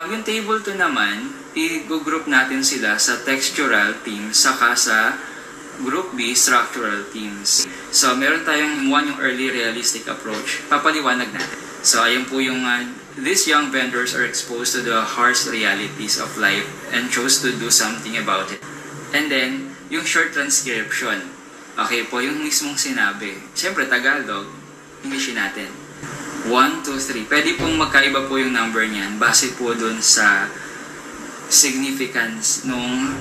Yung table 2 naman, i-group natin sila sa textural teams saka sa Group B, structural teams. So, meron tayong 1 yung early realistic approach. Papaliwanag natin. So, ayun po yung these young vendors are exposed to the harsh realities of life and chose to do something about it. And then, yung short transcription. Okay po, yung mismong sinabi. Siyempre, Tagalog, Englishin natin. 1, 2, 3. Pwede pong magkaiba po yung number niyan base po dun sa significance nung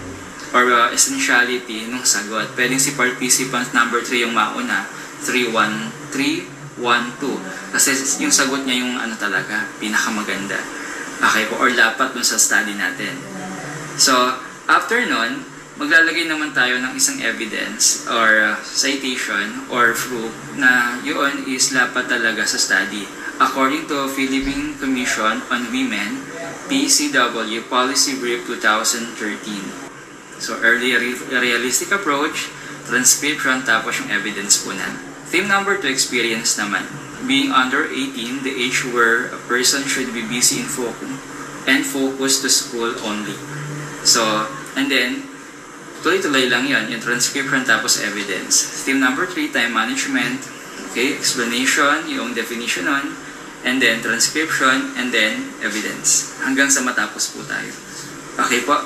or essentiality nung sagot. Pwedeng si participant number 3 yung mauna. 3, 1, 3, 1, 2. Kasi yung sagot niya yung ano talaga, pinakamaganda. Okay po, or dapat dun sa study natin. So, after nun, maglalagay naman tayo ng isang evidence or citation or proof na yun is dapat talaga sa study. According to Philippine Commission on Women, PCW Policy Brief 2013. So, early realistic approach, transcription, tapos yung evidence po na. Theme number 2, experience naman. Being under 18, the age where a person should be busy in focus to school only. So, and then, tuloy-tuloy lang yan, yung transcription tapos evidence. Theme number 3, time management. Okay, explanation, yung definition on, and then transcription, and then evidence. Hanggang sa matapos po tayo. Okay po?